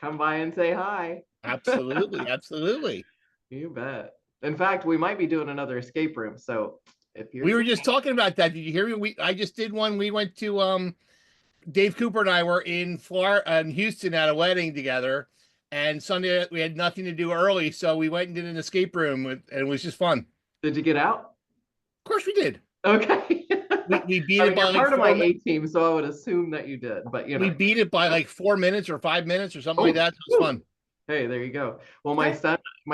come by and say hi. Absolutely, absolutely. You bet. In fact, we might be doing another escape room. So if you're We were just talking about that. Did you hear me? I just did one. We went to Dave Cooper and I were in Florida in Houston at a wedding together, and Sunday we had nothing to do early, so we went and did an escape room, and it was just fun. did you get out? Of course, we did. Okay. We beat I it mean, by you're like part of my 4 minutes. A team, so I would assume that you did, but We beat it by like 4 minutes or 5 minutes or something like Oh, that. So it was fun. hey, there you go. Well, my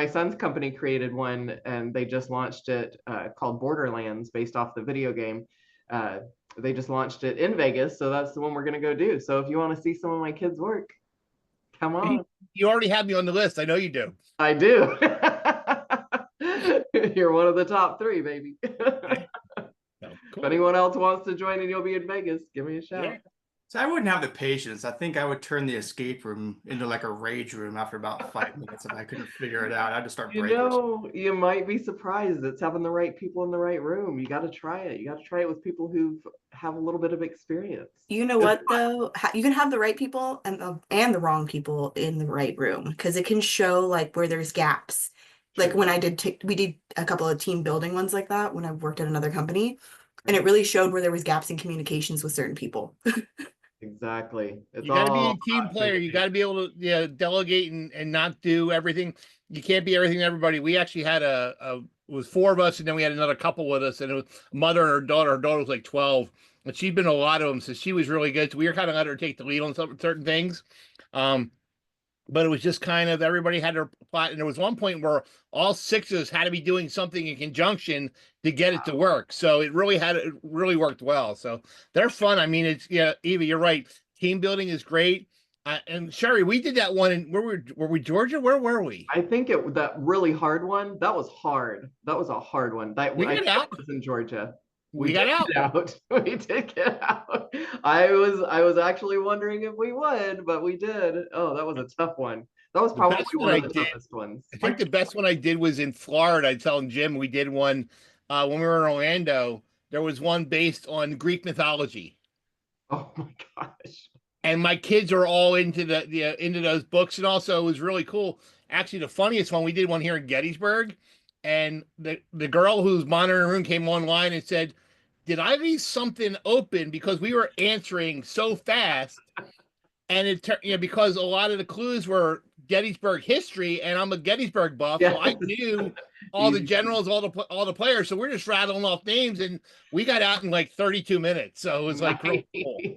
son's company created one, and they just launched it called Borderlands, based off the video game. Uh, they just launched it in Vegas, so that's the one we're gonna go do. So if you want to see some of my kids work, come on. You already have me on the list. I know you do. I do. You're one of the top three, baby. No, If anyone else wants to join and you'll be in Vegas, give me a shout. Yeah. So I wouldn't have the patience. I think I would turn the escape room into like a rage room after about 5 minutes if I couldn't figure it out. I'd just start You breaking. know, you might be surprised. It's having the right people in the right room. You got to try it. You got to try it with people who have a little bit of experience. You know what though? You can have the right people and the wrong people in the right room because it can show like where there's gaps. Sure. Like when I did, we did a couple of team building ones like that when I worked at another company, and it really showed where there was gaps in communications with certain people. Exactly. You got to be a team player. You got to be able to delegate and not do everything. You can't be everything to everybody. We actually had it was 4 of us, and then we had another couple with us, and it was a mother and her daughter. Her daughter was like 12, and she'd been to a lot of them, so she was really good. So we were kind of let her take the lead on certain things. But it was just kind of everybody had their plot, and there was one point where all 6 of us had to be doing something in conjunction to get it to work. So it really worked well. So they're fun. I mean, Eva, you're right. Team building is great. And Sherry, we did that one, and were we Georgia? Where were we? I think that really hard one. That was hard. That was a hard one. We got out. Was in Georgia. We got out. We did get out. I was actually wondering if we would, but we did. Oh, that was a tough one. That was probably one of the toughest ones. I think the best one I did was in Florida. I telling Jim we did one when we were in Orlando. There was one based on Greek mythology. Oh my gosh. And my kids are all into into those books, and also it was really cool. Actually, the funniest one, we did one here in Gettysburg, and the girl who's monitoring the room came online and said, "Did I leave something open?" Because we were answering so fast, and it because a lot of the clues were Gettysburg history, and I'm a Gettysburg buff, so I knew all the generals, all the players. So we're just rattling off names, and we got out in like 32 minutes. So it was like real cool.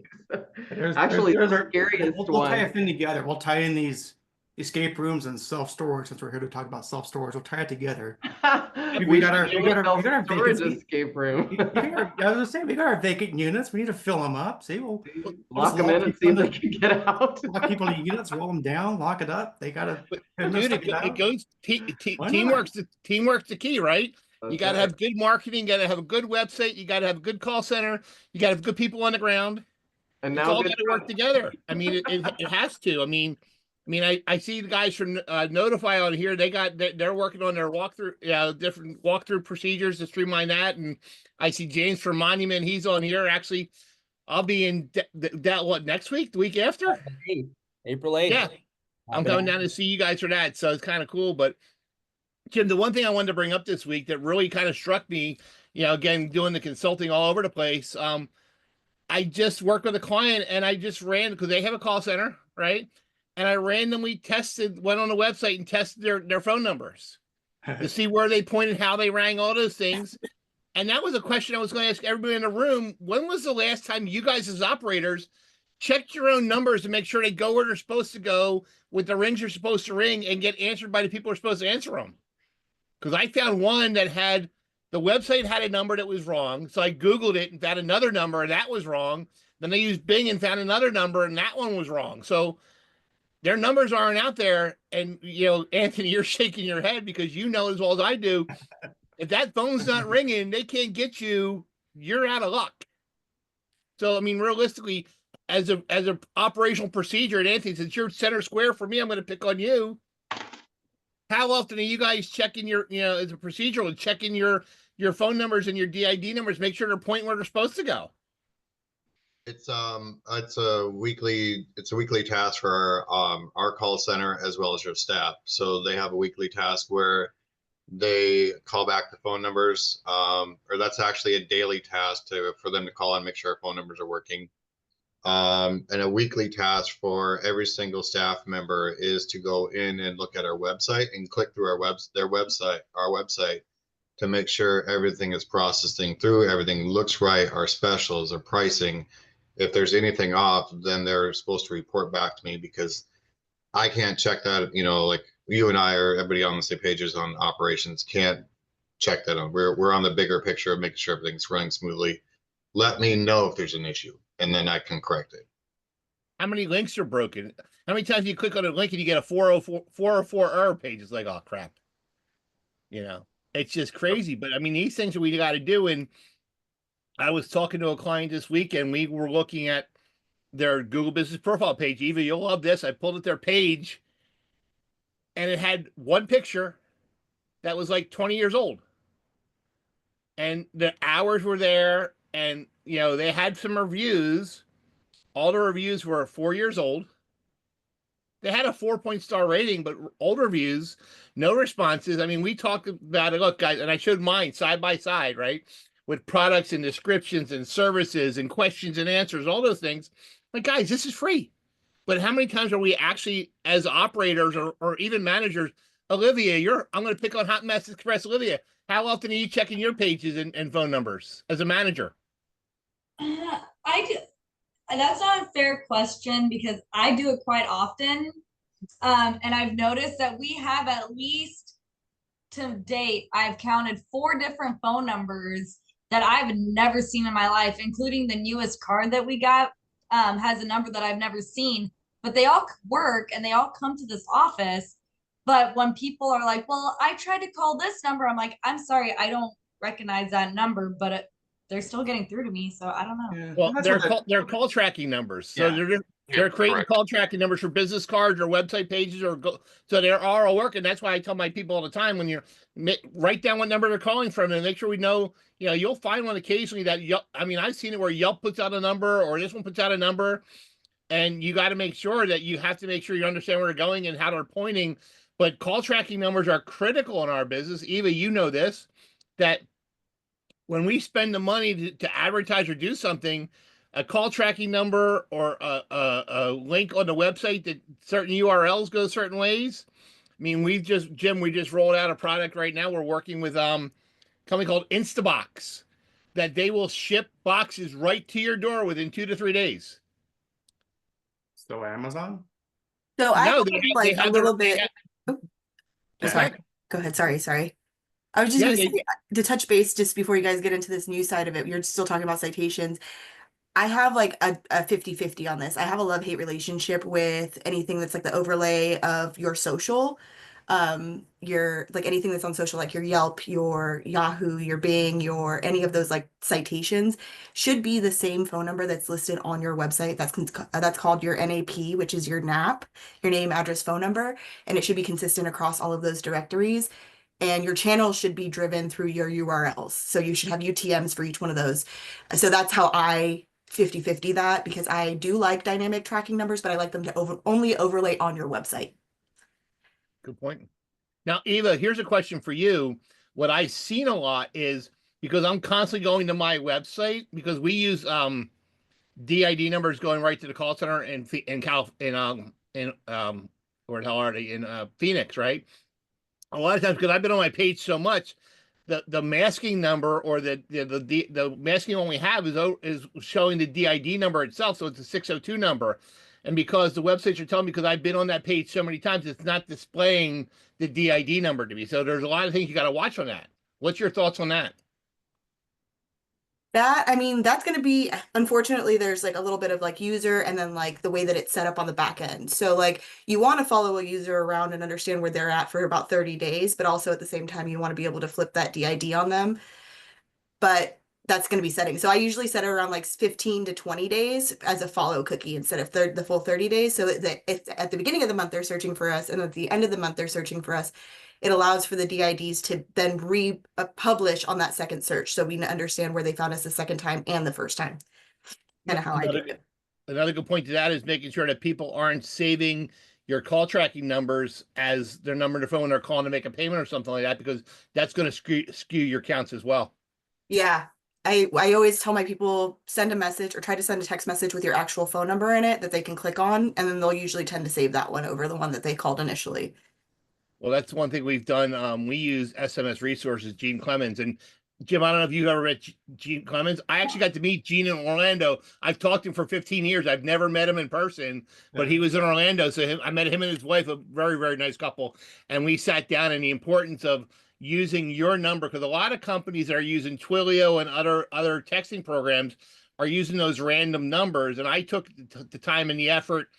Actually, the scariest we'll tie a thing together. We'll tie in these escape rooms and self-storage, since we're here to talk about self-storage. We'll tie it together. we got our vacant escape room. I was gonna say, we got our vacant units. We need to fill them up. See, we'll lock them in and see if they can get out. Lock people in units, roll them down, lock it up. They gotta. Dude, it goes teamwork's the key, right? Okay. You got to have good marketing. You got to have a good website. You got to have a good call center. You got to have good people on the ground. And now it's all got to work together. I mean, it has to. I mean, I see the guys from Notify on here. They're working on their different walkthrough procedures to streamline that. And I see James from Monument. He's on here. Actually, I'll be in what next week? The week after? April 8th. Yeah, I'm coming down to see you guys for that. So it's kind of cool. But Jim, the one thing I wanted to bring up this week that really kind of struck me, again, doing the consulting all over the place. I just worked with a client, and I just ran because they have a call center, right? And I randomly went on the website and tested their phone numbers to see where they pointed, how they rang, all those things. And that was a question I was going to ask everybody in the room. When was the last time you guys as operators checked your own numbers to make sure they go where they're supposed to go with the rings you're supposed to ring and get answered by the people who are supposed to answer them? Because I found one that had the website had a number that was wrong. So I Googled it and found another number, and that was wrong. Then I used Bing and found another number, and that one was wrong. So their numbers aren't out there. And, Anthony, you're shaking your head because you know as well as I do, if that phone's not ringing, they can't get you, you're out of luck. So, I mean, realistically, as a operational procedure, and Anthony, since you're center square for me, I'm going to pick on you. How often are you guys checking your, as a procedural, checking your phone numbers and your DID numbers, make sure they're pointing where they're supposed to go? It's a weekly task for our call center as well as your staff. So they have a weekly task where they call back the phone numbers, or that's actually a daily task for them to call and make sure our phone numbers are working. And a weekly task for every single staff member is to go in and look at our website and click through our website to make sure everything is processing through, everything looks right, our specials, our pricing. If there's anything off, then they're supposed to report back to me, because I can't check that. Like you and I, or everybody on the same pages on operations, can't check that on. We're on the bigger picture of making sure everything's running smoothly. Let me know if there's an issue, and then I can correct it. How many links are broken? How many times you click on a link and you get a 404 error page? It's like, oh crap. It's just crazy. But I mean, these things that we got to do. And I was talking to a client this week, and we were looking at their Google Business Profile page. Eva, you'll love this. I pulled up their page, and it had one picture that was like 20 years old. And the hours were there, and they had some reviews. All the reviews were 4 years old. They had a 4-point star rating, but old reviews, no responses. I mean, we talked about it. Look, guys, and I showed mine side by side, right? With products and descriptions and services and questions and answers, all those things. Like, guys, this is free. But how many times are we actually, as operators or even managers, Olivia, I'm going to pick on Hot Mess Express. Olivia, how often are you checking your pages and phone numbers as a manager? I do. That's not a fair question, because I do it quite often. And I've noticed that we have, at least to date, I've counted 4 different phone numbers that I've never seen in my life, including the newest card that we got has a number that I've never seen, but they all work and they all come to this office. But when people are like, well, I tried to call this number, I'm like, I'm sorry, I don't recognize that number, but they're still getting through to me. So I don't know. Yeah. Well, they're call tracking numbers. So they're creating correct. call tracking numbers for business cards or website pages, so they're all working. That's why I tell my people all the time, when write down what number they're calling from and make sure we know. You'll find one occasionally that I've seen it where Yelp puts out a number, or this one puts out a number, and you got to make sure that you have to make sure you understand where they're going and how they're pointing. But call tracking numbers are critical in our business. Eva, you know this, that when we spend the money to advertise or do something, a call tracking number or a link on the website that certain URLs go certain ways. I mean, we just rolled out a product right now. We're working with a company called Instabox, that they will ship boxes right to your door within 2 to 3 days. So Amazon? So I No, have they like have a little bit. Oh, sorry. Go ahead. Sorry. I was just going to say, to touch base just before you guys get into this new side of it, you're still talking about citations. I have like a 50-50 on this. I have a love-hate relationship with anything that's like the overlay of your social. Your like anything that's on social, like your Yelp, your Yahoo, your Bing, your any of those like citations should be the same phone number that's listed on your website. That's called your NAP, which is your NAP, your name, address, phone number, and it should be consistent across all of those directories. And your channel should be driven through your URLs. So you should have UTMs for each one of those. So that's how I 50-50 that, because I do like dynamic tracking numbers, but I like them to only overlay on your website. Good point. Now, Eva, here's a question for you. What I've seen a lot is, because I'm constantly going to my website, because we use DID numbers going right to the call center in where the hell are they, in Phoenix, right? A lot of times, because I've been on my page so much, the masking number, or the masking one we have is showing the DID number itself, so it's a 602 number. And because the websites are telling me, because I've been on that page so many times, it's not displaying the DID number to me. So there's a lot of things you got to watch on that. What's your thoughts on that? That's going to be, unfortunately, there's like a little bit of like user and then like the way that it's set up on the back end. So like you want to follow a user around and understand where they're at for about 30 days, but also at the same time, you want to be able to flip that DID on them. But that's going to be setting. So I usually set it around like 15 to 20 days as a follow cookie instead of the full 30 days. So that if at the beginning of the month, they're searching for us, and at the end of the month, they're searching for us. It allows for the DIDs to then republish on that second search. So we understand where they found us the second time and the first time. kind of how I do it. Another good point to that is making sure that people aren't saving your call tracking numbers as their number on their phone when they're calling to make a payment or something like that, because that's going to skew your counts as well. Yeah. I always tell my people, send a message or try to send a text message with your actual phone number in it that they can click on, and then they'll usually tend to save that one over the one that they called initially. Well, that's one thing we've done. We use SMS Resources, Gene Clemens. And Jim, I don't know if you've ever met Gene Clemens. I actually got to meet Gene in Orlando. I've talked to him for 15 years. I've never met him in person, but he was in Orlando. So I met him and his wife, a very, very nice couple. And we sat down, and the importance of using your number, because a lot of companies that are using Twilio and other texting programs are using those random numbers. And I took the time and the effort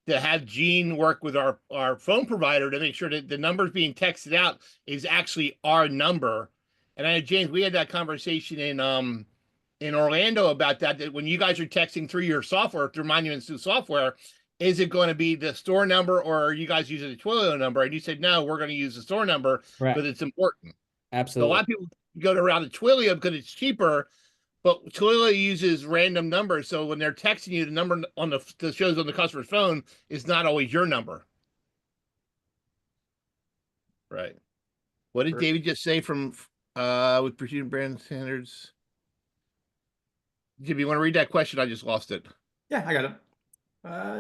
to have Gene work with our phone provider to make sure that the numbers being texted out is actually our number. And I know, James, we had that conversation in Orlando about that when you guys are texting through your software, through Monuments 2 software, is it going to be the store number, or are you guys using the Twilio number? And you said, no, we're going to use the store number because it's important. Absolutely. So a lot of people go to around the Twilio because it's cheaper, but Twilio uses random numbers. So when they're texting you, the number on that shows on the customer's phone is not always your number. Right. What did David just say from with pursuing brand standards? Jim, you want to read that question? I just lost it. Yeah, I got it.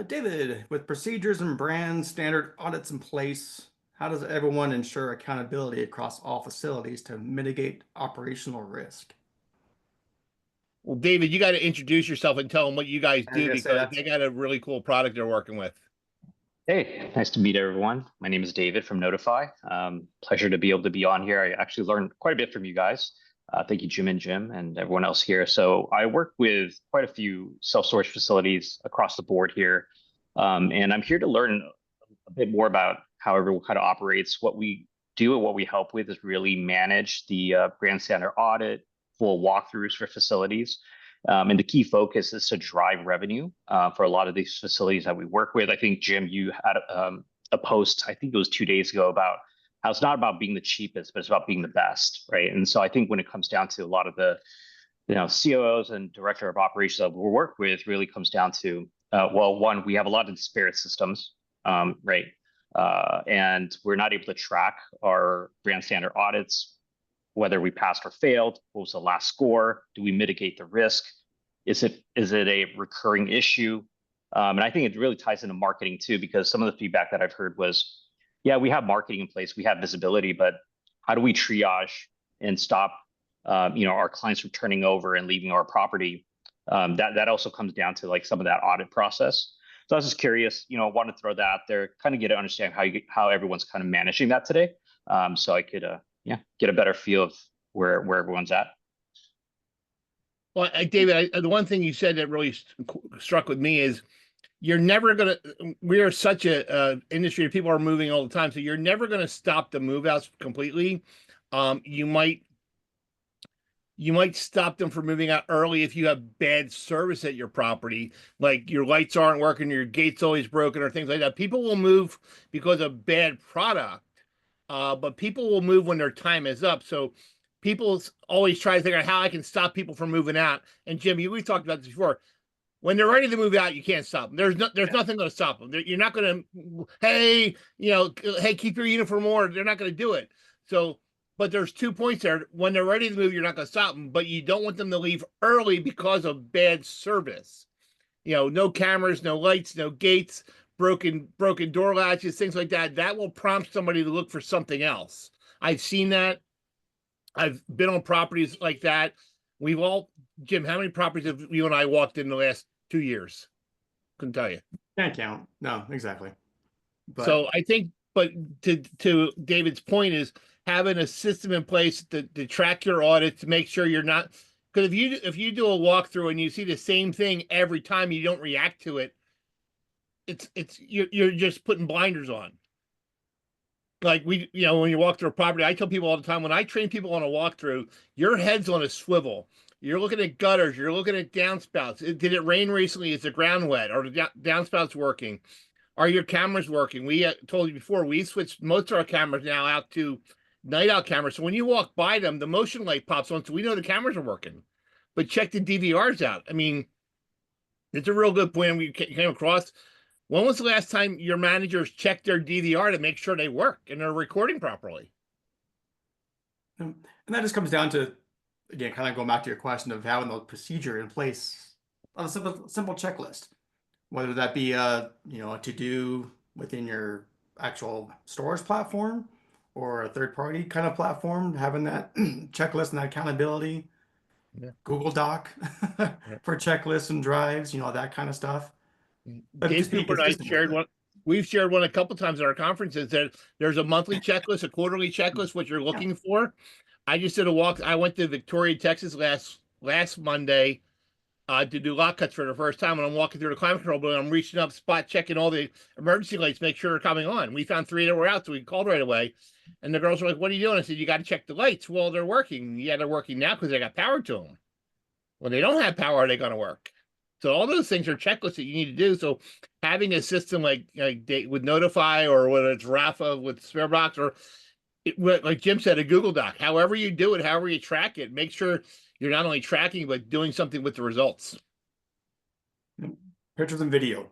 David, with procedures and brand standard audits in place, how does everyone ensure accountability across all facilities to mitigate operational risk? Well, David, you got to introduce yourself and tell them what you guys do, because they got a really cool product they're working with. Hey, nice to meet everyone. My name is David from Notify. Pleasure to be able to be on here. I actually learned quite a bit from you guys. Thank you, Jim&Jim, and everyone else here. So I work with quite a few self-storage facilities across the board here. And I'm here to learn a bit more about how everyone kind of operates. What we do and what we help with is really manage the brand standard audit, full walkthroughs for facilities. And the key focus is to drive revenue for a lot of these facilities that we work with. I think, Jim, you had a post, I think it was 2 days ago, about how it's not about being the cheapest, but it's about being the best, right? And so I think when it comes down to a lot of the, COOs and director of operations that we work with, really comes down to, well, one, we have a lot of disparate systems, right? And we're not able to track our brand standard audits, whether we passed or failed. What was the last score? Do we mitigate the risk? Is it a recurring issue? And I think it really ties into marketing too, because some of the feedback that I've heard was, yeah, we have marketing in place, we have visibility, but how do we triage and stop, our clients from turning over and leaving our property? That also comes down to like some of that audit process. So I was just curious, I want to throw that out there, kind of get to understand how everyone's kind of managing that today, so I could get a better feel of where everyone's at. Well, David, the one thing you said that really struck with me is you're never going to, we are such a industry, people are moving all the time, so you're never going to stop the move outs completely. You might stop them from moving out early if you have bad service at your property, like your lights aren't working, your gate's always broken, or things like that. People will move because of bad product, but people will move when their time is up. So people always try to figure out how I can stop people from moving out. And Jim, we've talked about this before. When they're ready to move out, you can't stop them. There's nothing going to stop them. You're not going to, hey, keep your uniform on. They're not going to do it. So, but there's 2 points there. When they're ready to move, you're not going to stop them, but you don't want them to leave early because of bad service. No cameras, no lights, no gates, broken door latches, things like that. That will prompt somebody to look for something else. I've seen that. I've been on properties like that. Jim, how many properties have you and I walked in the last 2 years? Couldn't tell you. Can't count. No, exactly. But so I think, but to David's point is having a system in place to track your audits, to make sure you're not, because if you do a walkthrough and you see the same thing every time, you don't react to it, you're just putting blinders on. Like when you walk through a property, I tell people all the time, when I train people on a walkthrough, your head's on a swivel. You're looking at gutters. You're looking at downspouts. Did it rain recently? Is the ground wet? Are the downspouts working? Are your cameras working? We told you before, we switched most of our cameras now out to night out cameras. So when you walk by them, the motion light pops on, so we know the cameras are working. But check the DVRs out. I mean, It's a real good point we came across. When was the last time your managers checked their DVR to make sure they work and they're recording properly? And that just comes down to, again, kind of going back to your question of having the procedure in place on a simple checklist, whether that be a to-do within your actual storage platform or a third-party kind of platform, having that checklist and that accountability. Yeah. Google Doc for checklists and drives, that kind of stuff. But Dave just being Cooper and I consistent with shared it. one. We've shared one a couple times at our conferences that there's a monthly checklist, a quarterly checklist, what you're looking for. I just did a walk. I went to Victoria, Texas last Monday to do lot cuts for the first time. And I'm walking through the climate control building. I'm reaching up, spot checking all the emergency lights, make sure they're coming on. We found 3 that were out, so we called right away. And the girls were like, "What are you doing?" I said, "You got to check the lights." "Well, they're working." "Yeah, they're working now because they got power to them." When they don't have power, are they going to work? So all those things are checklists that you need to do. So having a system like with Notify, or whether it's Rafa with SpareBox, or like Jim said, a Google Doc, however you do it, however you track it, make sure you're not only tracking, but doing something with the results. Pictures and video.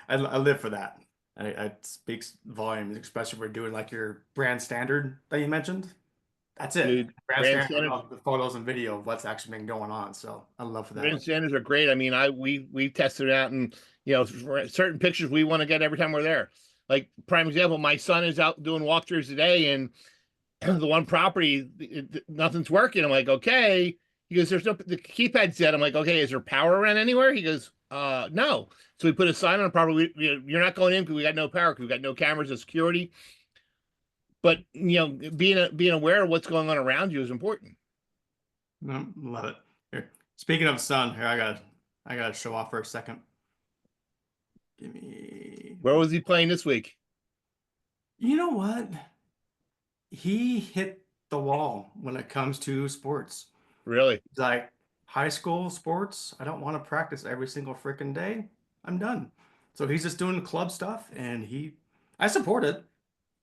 I live for that. It speaks volumes, especially if we're doing like your brand standard that you mentioned. That's it. Dude, brand standard of the photos and video of what's actually been going on. So I love for that. Brand standards are great. I mean, we tested it out, and certain pictures we want to get every time we're there. Like prime example, my son is out doing walkthroughs today, and the one property, nothing's working. I'm like, okay. He goes, "There's no, the keypad's dead." I'm like, "Okay, is there power around anywhere?" He goes, "No." So we put a sign on the property. You're not going in because we got no power, because we got no cameras of security. But being aware of what's going on around you is important. Love it. Here, speaking of sun, here I gotta show off for a second. Give me. Where was he playing this week? You know what? He hit the wall when it comes to sports. Really? It's like high school sports. I don't want to practice every single freaking day. I'm done. So he's just doing club stuff, and I support it.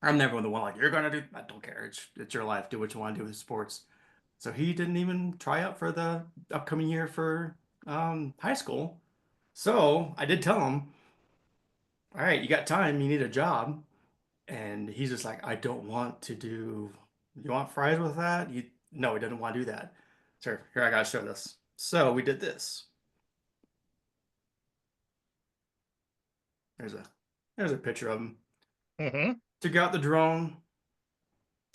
I'm never the one like, "You're gonna do." I don't care. It's your life. Do what you want to do with sports. So he didn't even try out for the upcoming year for high school. So I did tell him, "All right, you got time. You need a job." And he's just like, "I don't want to do. You want fries with that?" No, he didn't want to do that. So here, I gotta show this. So we did this. There's a picture of him. Mm-hmm. Took out the drone.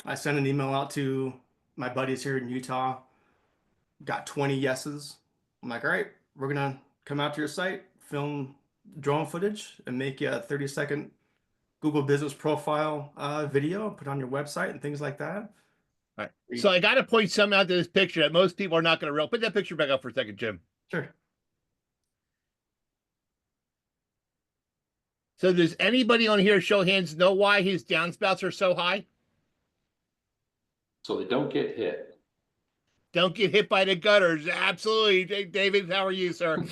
I sent an email out to my buddies here in Utah. Got 20 yeses. I'm like, "All right, we're gonna come out to your site, film drone footage, and make you a 30-second Google Business Profile video, put on your website and things like that." All right. So I got to point something out to this picture that most people are not going to put that picture back up for a second, Jim. Sure. So does anybody on here, show hands, know why his downspouts are so high? So they don't get hit. Don't get hit by the gutters. Absolutely. David, how are you, sir?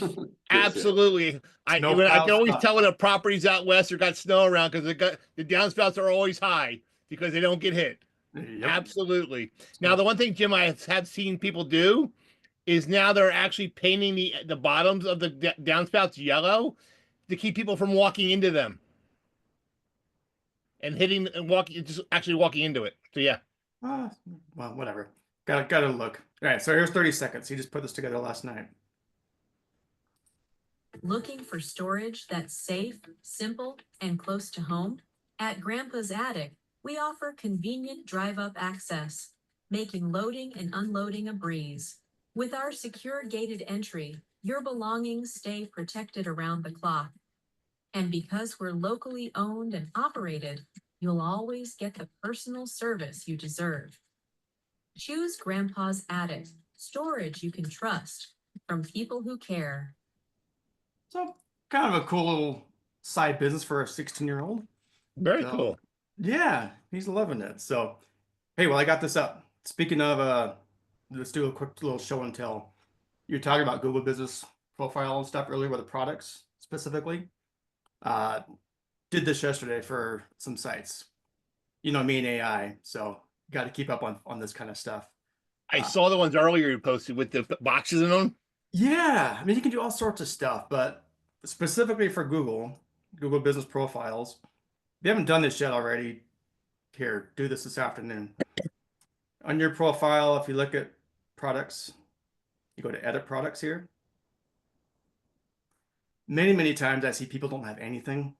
Absolutely. I can always tell when a property's out west or got snow around, because the downspouts are always high because they don't get hit. Yep. Absolutely. Now, the one thing, Jim, I have seen people do is now they're actually painting the bottoms of the downspouts yellow to keep people from walking into them and hitting and actually walking into it. So yeah. Well, whatever. Gotta look. All right, so here's 30 seconds. He just put this together last night. Looking for storage that's safe, simple, and close to home? At Grandpa's Attic, we offer convenient drive-up access, making loading and unloading a breeze. With our secure gated entry, your belongings stay protected around the clock. And because we're locally owned and operated, you'll always get the personal service you deserve. Choose Grandpa's Attic, storage you can trust, from people who care. So kind of a cool little side business for a 16-year-old. Very cool. Yeah, he's loving it. So, hey, well, I got this up. Speaking of, let's do a quick little show and tell. You're talking about Google Business Profile and stuff earlier with the products specifically. Did this yesterday for some sites. Me and AI, so got to keep up on this kind of stuff. I saw the ones earlier you posted with the boxes in them. Yeah, I mean, you can do all sorts of stuff, but specifically for Google Business Profiles, if you haven't done this yet already, here, do this afternoon. On your profile, if you look at products, you go to edit products here. Many times I see people don't have anything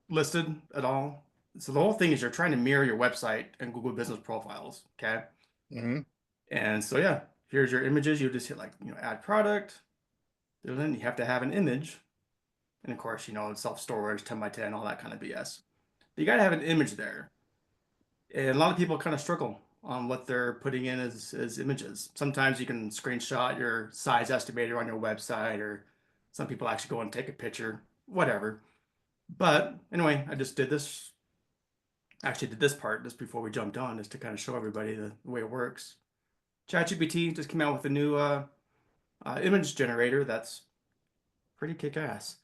listed at all. So the whole thing is you're trying to mirror your website and Google Business Profiles, okay? Mm-hmm. And so yeah, here's your images. You just hit like, add product. Then you have to have an image. And of course, self-storage, 10 by 10, all that kind of BS. But you got to have an image there. And a lot of people kind of struggle on what they're putting in as images. Sometimes you can screenshot your size estimator on your website, or some people actually go and take a picture, whatever. But anyway, I just did this. Actually did this part just before we jumped on, just to kind of show everybody the way it works. ChatGPT just came out with a new image generator that's pretty kick-ass.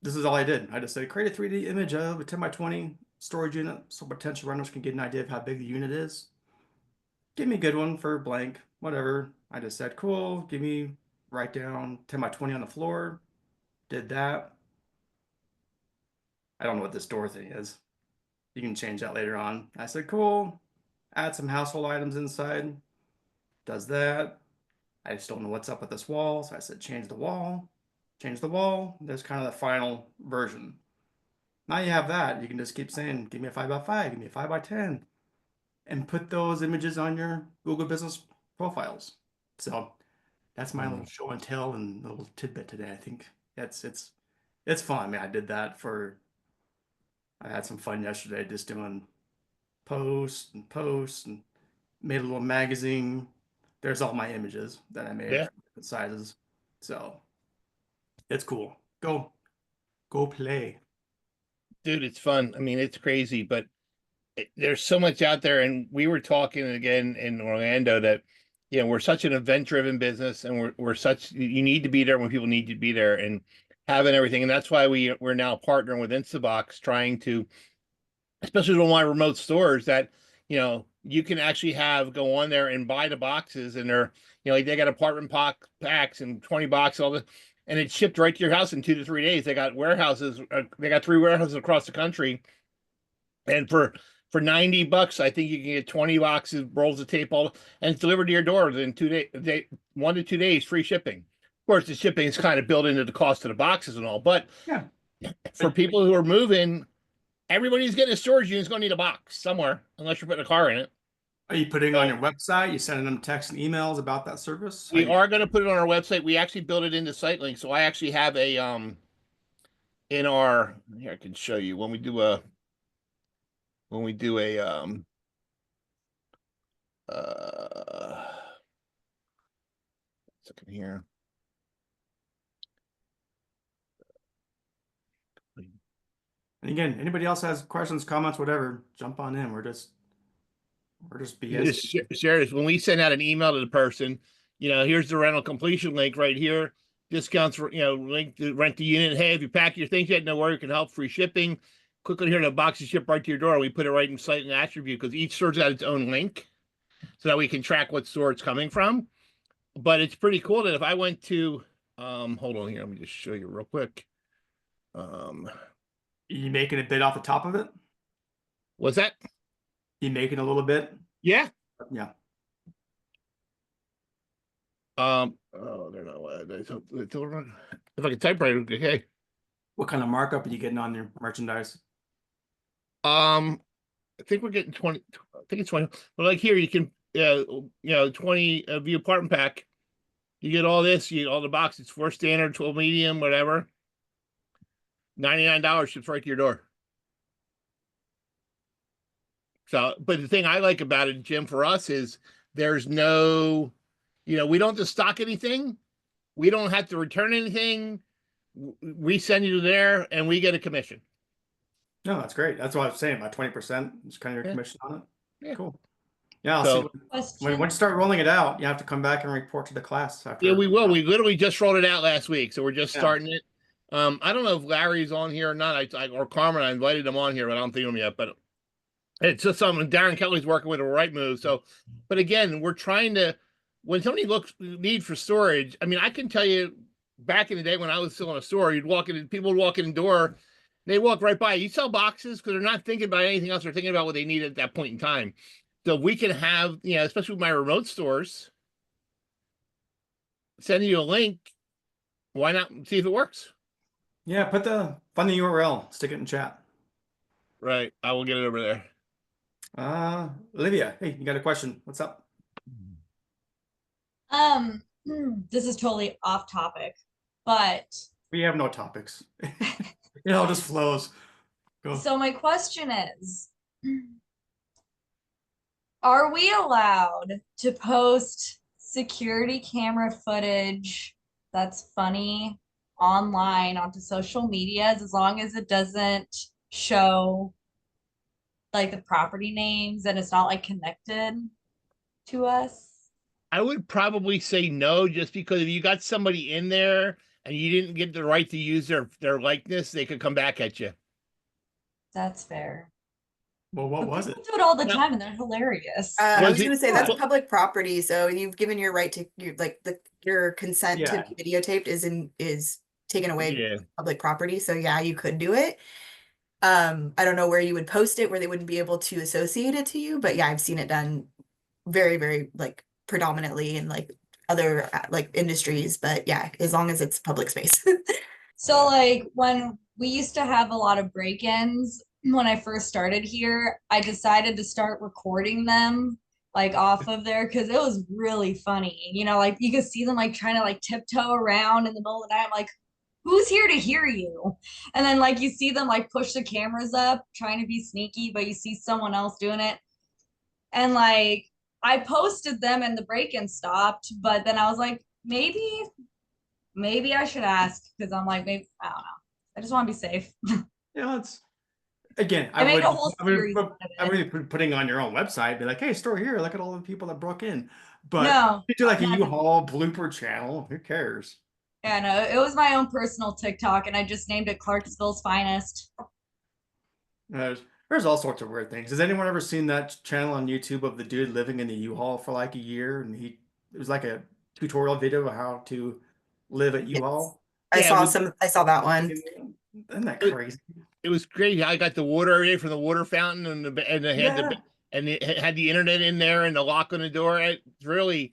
This is all I did. I just said, create a 3D image of a 10 by 20 storage unit so potential renters can get an idea of how big the unit is. Give me a good one for blank, whatever. I just said, cool, give me, write down 10 by 20 on the floor. Did that. I don't know what this door thing is. You can change that later on. I said, cool, add some household items inside. Does that. I just don't know what's up with this wall. So I said, change the wall. Change the wall. There's kind of the final version. Now you have that. You can just keep saying, give me a 5 by 5, give me a 5 by 10, and put those images on your Google Business Profiles. So that's my little show and tell and little tidbit today. I think it's fun. I mean, I had some fun yesterday just doing posts and made a little magazine. There's all my images that I made, different sizes. So it's cool. Go play. Dude, it's fun. I mean, it's crazy, but there's so much out there. And we were talking again in Orlando that, we're such an event-driven business, and you need to be there when people need you to be there, and having everything. And that's why we're now partnering with Instabox, trying to, especially with my remote stores, that you can actually go on there and buy the boxes, and they're like they got apartment packs and 20 boxes, all this, and it's shipped right to your house in 2 to 3 days. They got warehouses. They got 3 warehouses across the country, and for $90, I think you can get 20 boxes, rolls of tape, and it's delivered to your door in 2 days, 1 to 2 days, free shipping. Of course, the shipping is kind of built into the cost of the boxes and all, but for people who are moving, everybody's getting a storage unit is going to need a box somewhere, unless you're putting a car in it. Are you putting it on your website? You sending them texts and emails about that service? We are going to put it on our website. We actually built it into SiteLink, so I actually have a in our here I can show you when we do a second here. And again, anybody else has questions, comments, whatever, jump on in. We're just BS. Share this. When we send out an email to the person, here's the rental completion link right here. Discounts for, link to rent the unit. Hey, if you pack your things yet, no worry, you can help, free shipping. Click on here, the box is shipped right to your door. We put it right in site and attribute, because each store's got its own link so that we can track what store it's coming from. But it's pretty cool that if I went to, hold on here, let me just show you real quick. You making a bit off the top of it? What's that? You making a little bit? Yeah. Yeah. Oh, they're not. If I can type right, okay. What kind of markup are you getting on your merchandise? I think we're getting 20. I think it's 20. But like here, you can, 20 view apartment pack. You get all this. You get all the boxes, 4 standard, 12 medium, whatever. $99 ships right to your door. So, but the thing I like about it, Jim, for us is there's no, we don't have to stock anything. We don't have to return anything. We send you there and we get a commission. No, that's great. That's what I was saying. About 20% is kind of your commission on it. Yeah. Cool. Yeah. Once you start rolling it out, you have to come back and report to the class after. Yeah, we will. We literally just rolled it out last week. So we're just starting it. I don't know if Larry's on here or not. Or Carmen, I invited him on here, but I don't think him yet. But it's just something Darren Kelly's working with a right move. So, but again, we're trying to when somebody looks need for storage, I mean, I can tell you back in the day when I was still in a store, people would walk in the door, they walk right by. You sell boxes because they're not thinking about anything else. They're thinking about what they need at that point in time. So we can have, especially with my remote stores, send you a link. Why not see if it works? Yeah, find the URL, stick it in chat. Right. I will get it over there. Olivia, hey, you got a question? What's up? This is totally off topic, but We have no topics. It all just flows. Go. So my question is, are we allowed to post security camera footage that's funny online onto social medias as long as it doesn't show like the property names and it's not like connected to us? I would probably say no, just because if you got somebody in there and you didn't get the right to use their likeness, they could come back at you. That's fair. Well, what was it? People do it all the time and they're hilarious. I Was was it- going to say that's well- public property, so you've given your right to your consent Yeah. to be videotaped is taken away Yeah. from public property. So yeah, you could do it. I don't know where you would post it where they wouldn't be able to associate it to you, but yeah, I've seen it done very, very like predominantly in like other like industries, but yeah, as long as it's public space. So like when we used to have a lot of break-ins when I first started here, I decided to start recording them like off of there because it was really funny. Like you could see them like trying to like tiptoe around in the middle of the night. I'm like, who's here to hear you? And then like you see them like push the cameras up, trying to be sneaky, but you see someone else doing it. And like I posted them and the break-in stopped, but then I was like, maybe I should ask because I'm like, maybe I don't know. I just want to be safe. Yeah, it's again. I make a whole series out of I it. would be putting on your own website, be like, "Hey, store here. Look at all the people that broke in." But No, you do like a not- U-Haul blooper channel. Who cares? Yeah, no, it was my own personal TikTok, and I just named it Clarksville's Finest. There's all sorts of weird things. Has anyone ever seen that channel on YouTube of the dude living in the U-Haul for like a year, and it was like a tutorial video of how to live at U-Haul? I Yeah, I saw that one. Isn't that crazy? It was great. I got the water area from the water fountain and they had Yeah. and it had the internet in there and the lock on the door. It's really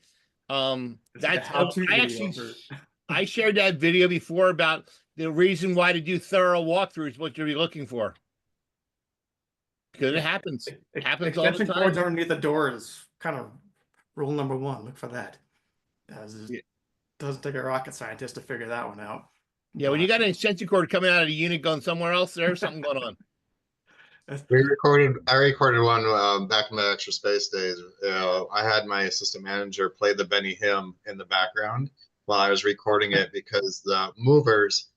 It's like a that's how-to I video actually for- I shared that video before about the reason why to do thorough walkthroughs, what you're looking for. Because it happens. It happens all the Extension time. cords underneath the door is kind of rule number one. Look for that. Yeah. Doesn't take a rocket scientist to figure that one out. Yeah, when you got an extension cord coming out of the unit going somewhere else, there's something going on. I recorded one back in the Extra Space days. I had my assistant manager play the Benny Him in the background while I was recording it because the movers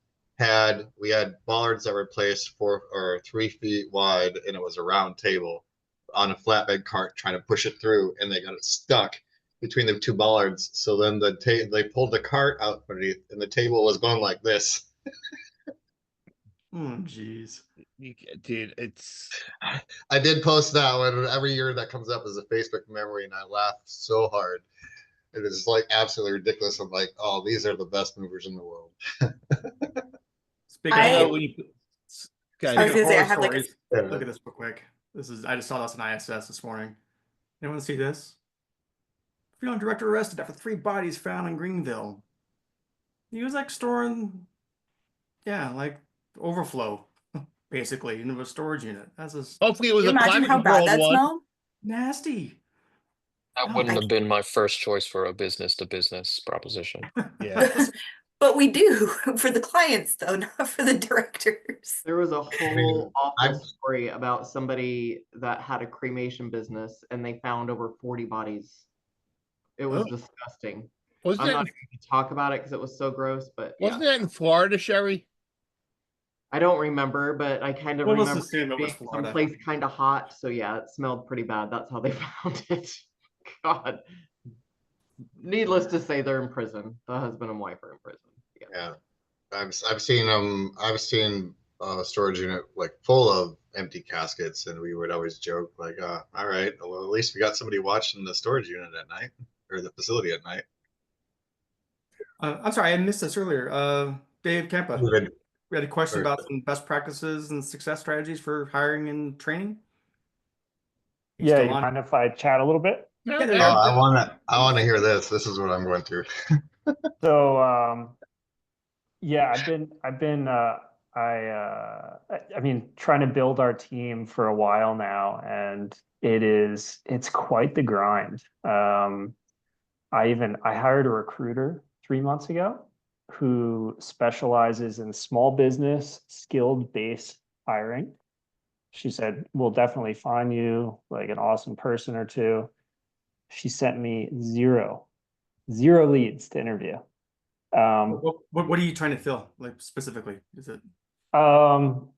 we had bollards that were placed 4 or 3 feet wide, and it was a round table on a flatbed cart trying to push it through, and they got it stuck between the 2 bollards. So then they pulled the cart out underneath, and the table was going like this. Jeez. Dude, it's I did post that one. Every year that comes up as a Facebook memory, and I laugh so hard. It is like absolutely ridiculous. I'm like, oh, these are the best movers in the world. Speaking I of, when you I was gonna say, I have like a- stories, look at this real quick. I just saw this on ISS this morning. Anyone see this? Freelance director arrested after 3 bodies found in Greenville. He was like storing, like overflow, basically, into a storage unit. That's just hopefully it was Can you a imagine climate how bad controlled that one. smelled? nasty. That No, wouldn't I- have been my first choice for a business-to-business proposition. Yeah. But we do for the clients though, not for the directors. There was a whole awful I'm- story about somebody that had a cremation business and they found over 40 bodies. It was Oh. disgusting. Wasn't I'm that not going to talk about it because it was so gross, but wasn't yeah. that in Florida, Sherry? I don't remember, but I kind of Well, let's remember assume it was being Florida. someplace kind of hot. So yeah, it smelled pretty bad. That's how they found it. God. Needless to say, they're in prison. The husband and wife are in prison. Yeah, I've seen a storage unit like full of empty caskets, and we would always joke like, all right, well, at least we got somebody watching the storage unit at night. or the facility at night. I'm sorry, I missed this earlier. Dave Kempa, David, we had a question or- about some best practices and success strategies for hiring and training. You Yeah, still you on? mind if I chat a little bit? No, Yeah, there Oh, you are. I wanna hear this. This is what I'm going through. So, yeah, I mean, trying to build our team for a while now, and it's quite the grind. I hired a recruiter 3 months ago who specializes in small business skilled base hiring. She said, we'll definitely find you like an awesome person or two. She sent me zero leads to interview. What are you trying to fill, like specifically? Is it Um,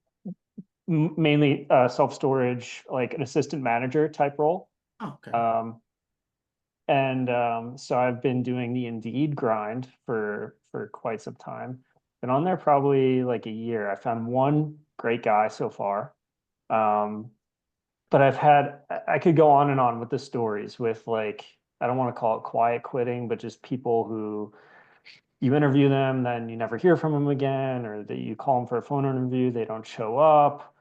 mainly self-storage, like an assistant manager type role. oh, okay. So I've been doing the Indeed grind for quite some time. Been on there probably like a year. I found one great guy so far. But I could go on and on with the stories with like, I don't want to call it quiet quitting, but just people who you interview them, then you never hear from them again, or that you call them for a phone interview, they don't show up.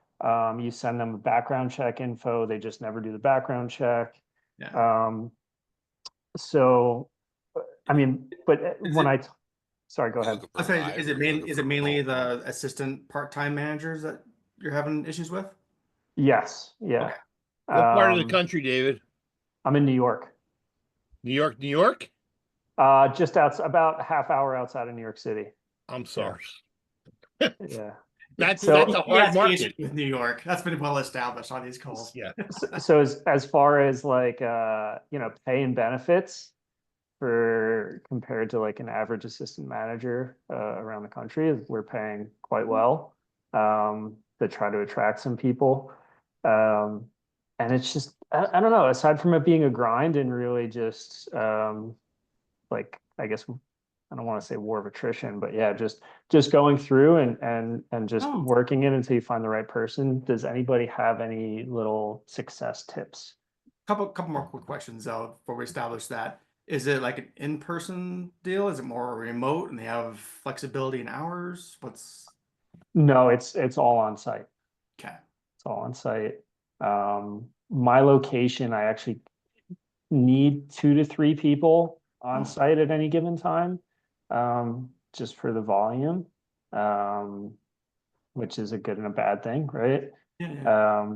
You send them a background check info, they just never do the background check. Yeah. So, I mean, but sorry, go ahead. I say, is it mainly the assistant part-time managers that you're having issues with? Yes, yeah. Okay. What part of the country, David? I'm in New York. New York? Just about a half hour outside of New York City. I'm sorry. Yeah. That's So- a hard market. With New York, that's been well established on these calls. Yeah. So as far as like pay and benefits for compared to like an average assistant manager around the country, we're paying quite well to try to attract some people. And it's just I don't know, aside from it being a grind and really just like I guess I don't want to say war of attrition, but yeah, just going through and just Oh. working it until you find the right person. Does anybody have any little success tips? Couple more quick questions though before we establish that. Is it like an in-person deal? Is it more remote and they have flexibility in hours? No, it's all on site. Okay. It's all on site. My location, I actually need 2 to 3 people on site at any given time, just for the volume, which is a good and a bad thing, right? Yeah.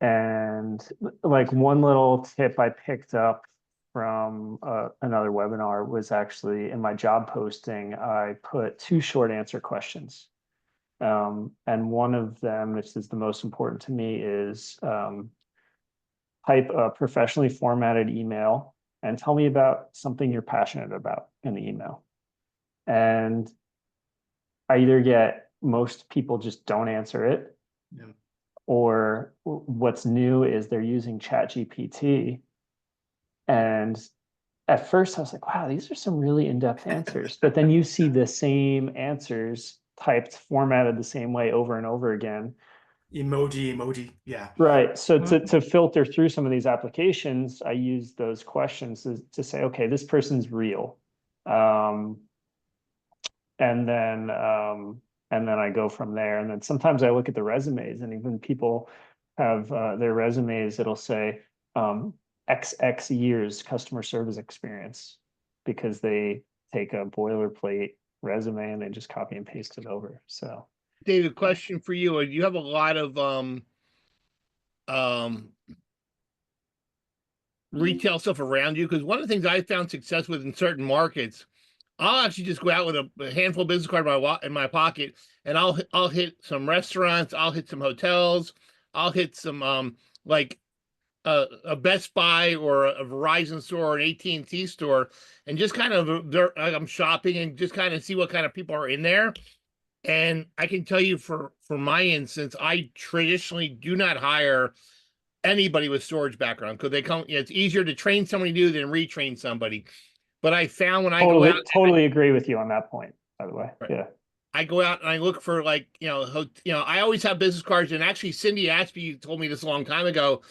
And like one little tip I picked up from another webinar was actually in my job posting, I put 2 short answer questions. And one of them, which is the most important to me, is type a professionally formatted email and tell me about something you're passionate about in the email. And I either get most people just don't answer it, Yeah. or what's new is they're using ChatGPT. And at first I was like, wow, these are some really in-depth answers. But then you see the same answers typed, formatted the same way over and over again. Emoji. Yeah. Right. So to filter through some of these applications, I use those questions to say, okay, this person's real. And then I go from there. And then sometimes I look at the resumes, and even people have their resumes, it'll say XX years customer service experience, because they take a boilerplate resume and they just copy and paste it over. So David, question for you. You have a lot of retail stuff around you, because one of the things I found success with in certain markets, I'll actually just go out with a handful of business card in my pocket, and I'll hit some restaurants, I'll hit some hotels, I'll hit some like a Best Buy or a Verizon store or an AT&T store, and just kind of I'm shopping and just kind of see what kind of people are in there. And I can tell you for my instance, I traditionally do not hire anybody with storage background, because it's easier to train somebody new than retrain somebody. But I found when I go out, totally agree with you on that point, by the way. Right. Yeah. I go out and I look for I always have business cards. And actually, Cindy Ashby told me this a long time ago.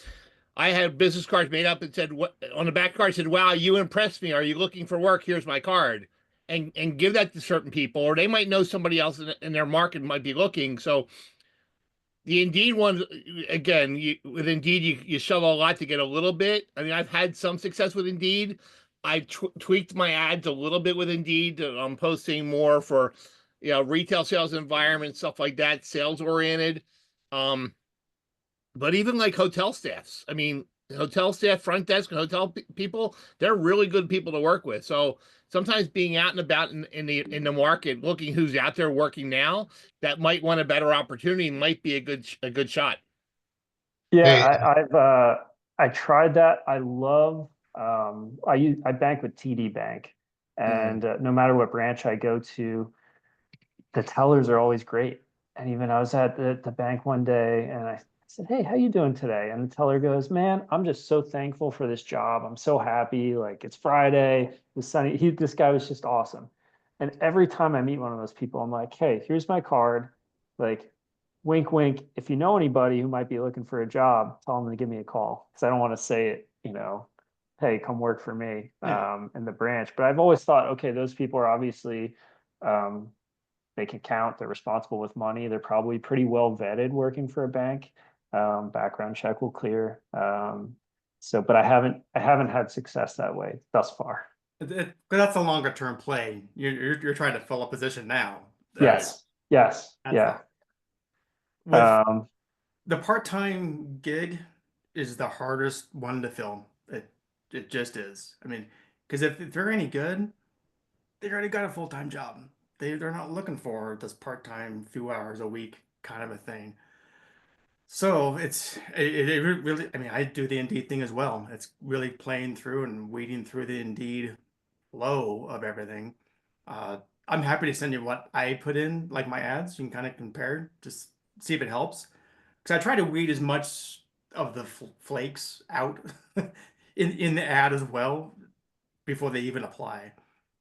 I had business cards made up and said, what on the back card said, wow, you impressed me. Are you looking for work? Here's my card. And give that to certain people, or they might know somebody else in their market might be looking. So the Indeed one, again, with Indeed, you shove a lot to get a little bit. I mean, I've had some success with Indeed. I tweaked my ads a little bit with Indeed. I'm posting more for, retail sales environment, stuff like that, sales oriented. But even like hotel staffs, I mean, hotel staff, front desk, and hotel people, they're really good people to work with. So sometimes being out and about in the market, looking who's out there working now, that might want a better opportunity, might be a good shot. Yeah, I tried that. I love I bank with TD Bank, and no matter what branch I go to, the tellers are always great. And even I was at the bank one day and I said, "Hey, how you doing today?" And the teller goes, "Man, I'm just so thankful for this job. I'm so happy. Like it's Friday, the sunny." This guy was just awesome. And every time I meet one of those people, I'm like, "Hey, here's my card. Like, wink, wink. If you know anybody who might be looking for a job, tell them to give me a call." Because I don't want to say it, "Hey, come work for me," in the branch. But I've always thought, okay, those people are obviously they can count, they're responsible with money, they're probably pretty well vetted working for a bank. Background check will clear. But I haven't had success that way thus far. But that's a longer term play. You're trying to fill a position now. Yes. Yeah. With the part-time gig is the hardest one to fill. It just is. I mean, because if they're any good, they already got a full-time job. They're not looking for this part-time few hours a week kind of a thing. So it really, I mean, I do the Indeed thing as well. It's really playing through and weeding through the Indeed flow of everything. I'm happy to send you what I put in, like my ads. You can kind of compare, just see if it helps. Because I try to weed as much of the flakes out in the ad as well before they even apply.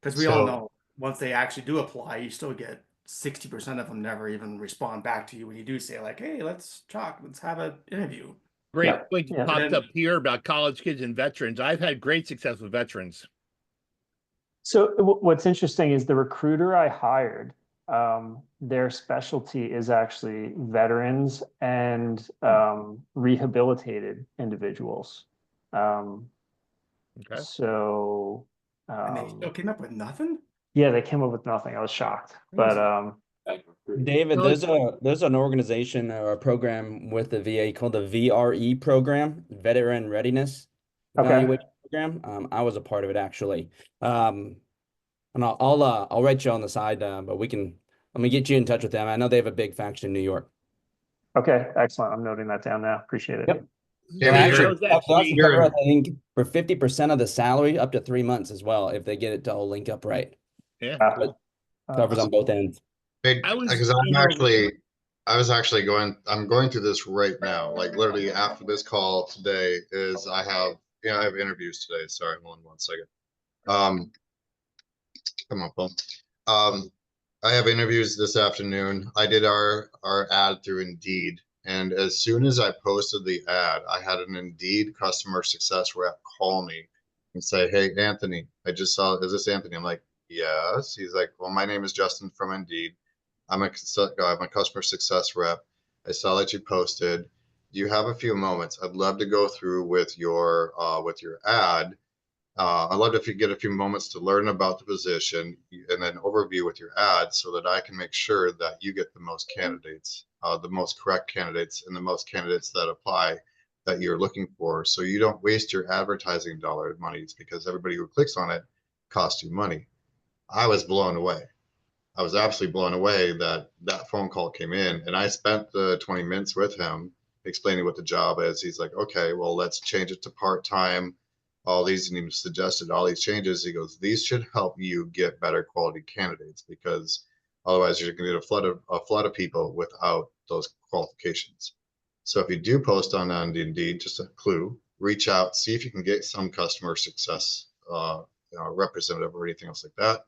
Because we all know once they actually do apply, you still get 60% of them never even respond back to you when you do say like, "Hey, let's talk, let's have an interview." Great point popped up here about college kids and veterans. I've had great success with veterans. So what's interesting is the recruiter I hired, their specialty is actually veterans and rehabilitated individuals. Okay. So and they still came up with nothing? Yeah, they came up with nothing. I was shocked. But David, there's an organization or a program with the VA called the VRE program, Veteran Readiness Evaluation Program. I was a part of it actually. And I'll write you on the side, but let me get you in touch with them. I know they have a big faction in New York. Okay, excellent. I'm noting that down now. Appreciate it. Yep. Yeah, actually, cover, I think, for 50% of the salary up to 3 months as well, if they get it to all link up right. Yeah. Covers on both ends. Because I'm going through this right now. Like literally after this call today I have interviews today. Sorry, hold on one second. Come on, phone. I have interviews this afternoon. I did our ad through Indeed. And as soon as I posted the ad, I had an Indeed customer success rep call me and say, "Hey, Anthony, I just saw, is this Anthony?" I'm like, "Yes." He's like, "Well, my name is Justin from Indeed. I'm a customer success rep. I saw that you posted. Do you have a few moments? I'd love to go through with your ad. I'd love if you get a few moments to learn about the position and then overview with your ad so that I can make sure that you get the most candidates, the most correct candidates and the most candidates that apply that you're looking for. So you don't waste your advertising dollar monies because everybody who clicks on it costs you money." I was blown away. I was absolutely blown away that that phone call came in, and I spent the 20 minutes with him explaining what the job is. He's like, "Okay, well, let's change it to part-time." All these, and he suggested all these changes. He goes, "These should help you get better quality candidates because otherwise you're going to get a flood of people without those qualifications." So if you do post on Indeed, just a clue, reach out, see if you can get some customer success representative or anything else like that.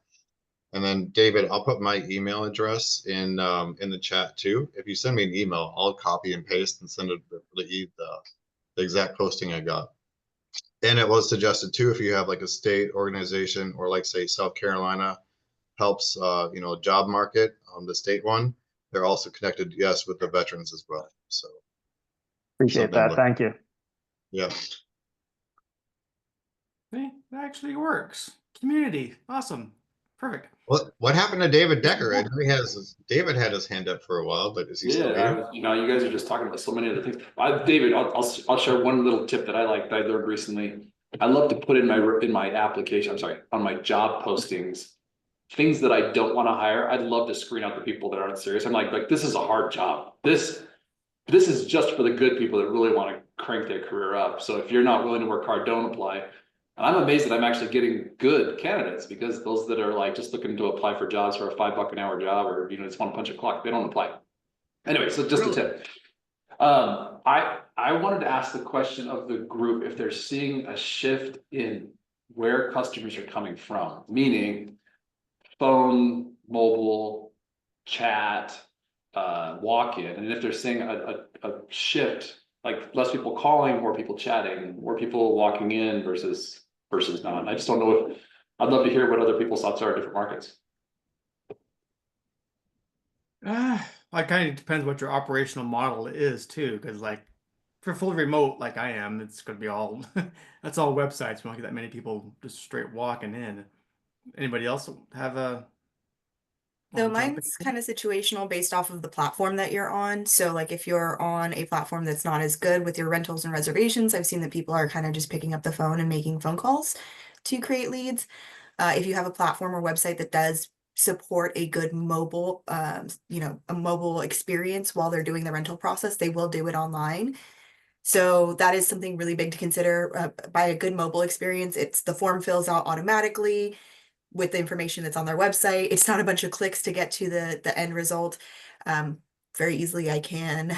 And then David, I'll put my email address in the chat too. If you send me an email, I'll copy and paste and send it the exact posting I got. And it was suggested too, if you have like a state organization or like say South Carolina helps, you know, job market, the state one, they're also connected, yes, with the veterans as well. So appreciate that. Thank you. Yeah. Hey, that actually works. Community, awesome, perfect. What happened to David Decker? I know David had his hand up for a while, but is he still here? You know, you guys are just talking about so many other things. David, I'll share one little tip that I learned recently. I love to put in my application, I'm sorry, on my job postings, things that I don't want to hire. I'd love to screen out the people that aren't serious. I'm like this is a hard job. This is just for the good people that really want to crank their career up. So if you're not willing to work hard, don't apply. And I'm amazed that I'm actually getting good candidates, because those that are like just looking to apply for jobs for a $5 an hour job, or, you know, just want to punch a clock, they don't apply. Anyway, so just a tip. I wanted to ask the question of the group, if they're seeing a shift in where customers are coming from, meaning phone, mobile, chat, walk-in, and if they're seeing a shift, like less people calling, more people chatting, more people walking in versus not. I just don't know if, I'd love to hear what other people's thoughts are in different markets. Like kind of depends what your operational model is too, because like for fully remote, like I am, it's going to be all that's all websites. We don't get that many people just straight walking in. Anybody else have a? So mine's kind of situational based off of the platform that you're on. So like if you're on a platform that's not as good with your rentals and reservations, I've seen that people are kind of just picking up the phone and making phone calls to create leads. If you have a platform or website that does support a good mobile, you know, a mobile experience while they're doing the rental process, they will do it online. So that is something really big to consider. By a good mobile experience, it's the form fills out automatically with the information that's on their website. It's not a bunch of clicks to get to the end result. Very easily, I can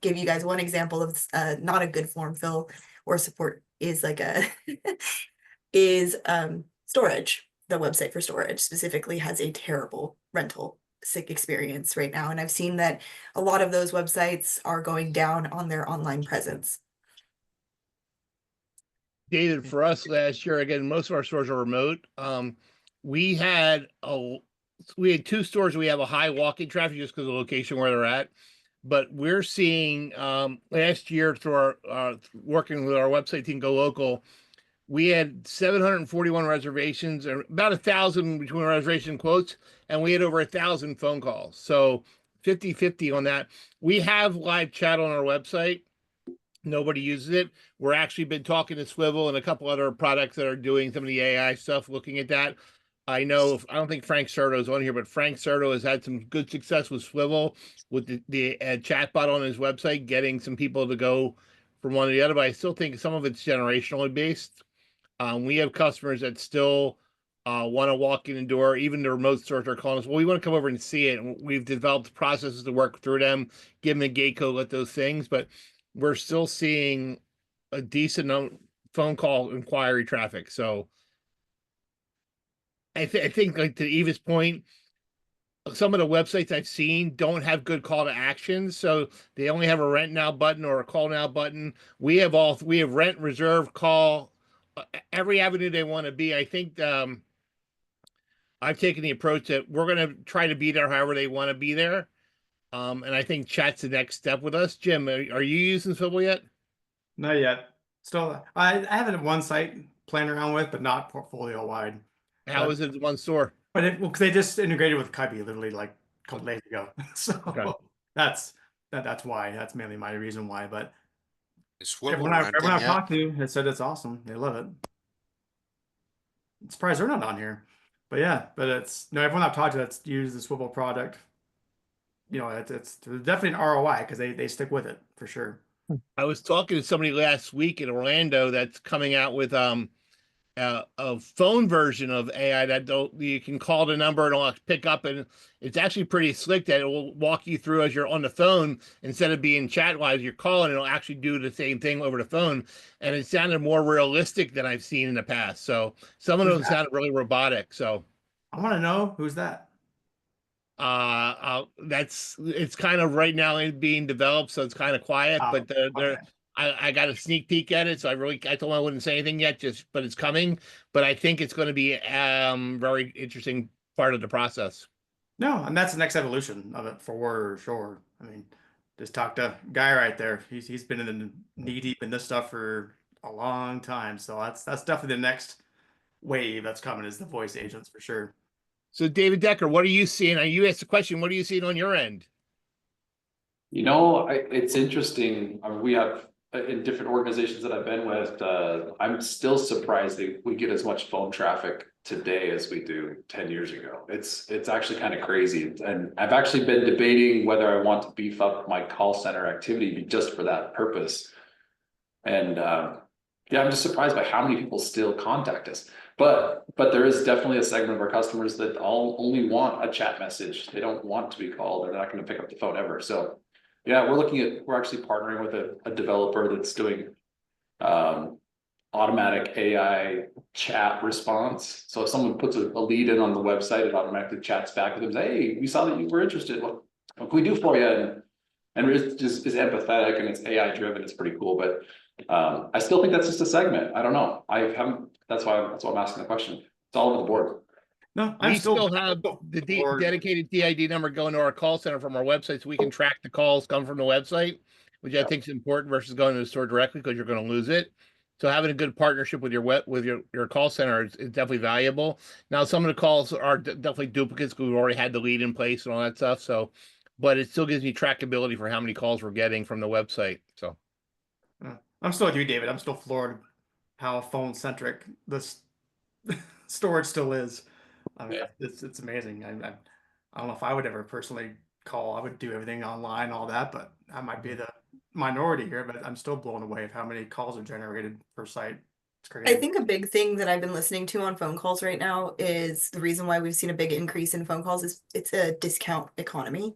give you guys one example of not a good form fill or support is like storage. The website for storage specifically has a terrible rental experience right now. And I've seen that a lot of those websites are going down on their online presence. David, for us last year, again, most of our stores are remote. We had 2 stores. We have a high walk-in traffic just because of the location where they're at. But we're seeing last year through our working with our website team, Go Local, we had 741 reservations, or about 1,000 between reservation and quotes, and we had over 1,000 phone calls. So 50-50 on that. We have live chat on our website. Nobody uses it. We're actually been talking to Swivel and a couple other products that are doing some of the AI stuff, looking at that. I know, I don't think Frank Serto is on here, but Frank Serto has had some good success with Swivel, with the chatbot on his website, getting some people to go from one to the other. But I still think some of it's generationally based. We have customers that still want to walk in the door. Even the remote stores are calling us, well, we want to come over and see it. And we've developed processes to work through them, give them a gate code, let those things. But we're still seeing a decent phone call inquiry traffic. So I think, like to Eva's point, some of the websites I've seen don't have good call to actions. So they only have a rent now button or a call now button. We have rent, reserve, call, every avenue they want to be. I think I've taken the approach that we're going to try to be there however they want to be there. And I think chat's the next step with us. Jim, are you using Swivel yet? Not yet. Still, I have it at one site playing around with, but not portfolio wide. How is it one store? But because they just integrated with Cubby literally like a couple days ago. So okay. that's why. That's mainly my reason why. But everyone I've talked to has said it's awesome. They love it. I'm surprised they're not on here. But yeah, but it's everyone I've talked to that's used the Swivel product, you know, it's definitely an ROI because they stick with it for sure. I was talking to somebody last week in Orlando that's coming out with a phone version of AI that you can call the number and it'll pick up, and it's actually pretty slick that it will walk you through as you're on the phone instead of being chat wise. You're calling, it'll actually do the same thing over the phone, and it sounded more realistic than I've seen in the past. So some of them sounded really robotic. So I want to know who's that. It's kind of right now being developed, so it's kind of quiet, but I got a sneak peek at it, so I told him I wouldn't say anything yet, but it's coming. But I think it's going to be very interesting part of the process. No, and that's the next evolution of it for sure. I mean, just talk to Guy right there. He's been in the knee deep in this stuff for a long time. So that's definitely the next wave that's coming is the voice agents for sure. So David Decker, what are you seeing? You asked the question, what are you seeing on your end? It's interesting. We have in different organizations that I've been with, I'm still surprised that we get as much phone traffic today as we do 10 years ago. It's actually kind of crazy. And I've actually been debating whether I want to beef up my call center activity just for that purpose. And yeah, I'm just surprised by how many people still contact us. But there is definitely a segment of our customers that only want a chat message. They don't want to be called. They're not going to pick up the phone ever. So yeah, we're actually partnering with a developer that's doing automatic AI chat response. So if someone puts a lead in on the website, it automatically chats back with them. Hey, we saw that you were interested. What can we do for you? And it just is empathetic and it's AI driven. It's pretty cool. But I still think that's just a segment. I don't know. I haven't. That's why I'm asking the question. It's all over the board. No, we still have the dedicated DID number going to our call center from our website, so we can track the calls come from the website, which I think is important versus going to the store directly because you're going to lose it. So having a good partnership with your call center is definitely valuable. Now, some of the calls are definitely duplicates because we've already had the lead in place and all that stuff. So, but it still gives me trackability for how many calls we're getting from the website. So, I'm still with you, David. I'm still floored how phone centric this storage still is. I mean, it's amazing. I don't know if I would ever personally call. I would do everything online, all that, but I might be the minority here. But I'm still blown away of how many calls are generated per site. It's crazy. I think a big thing that I've been listening to on phone calls right now is the reason why we've seen a big increase in phone calls is it's a discount economy.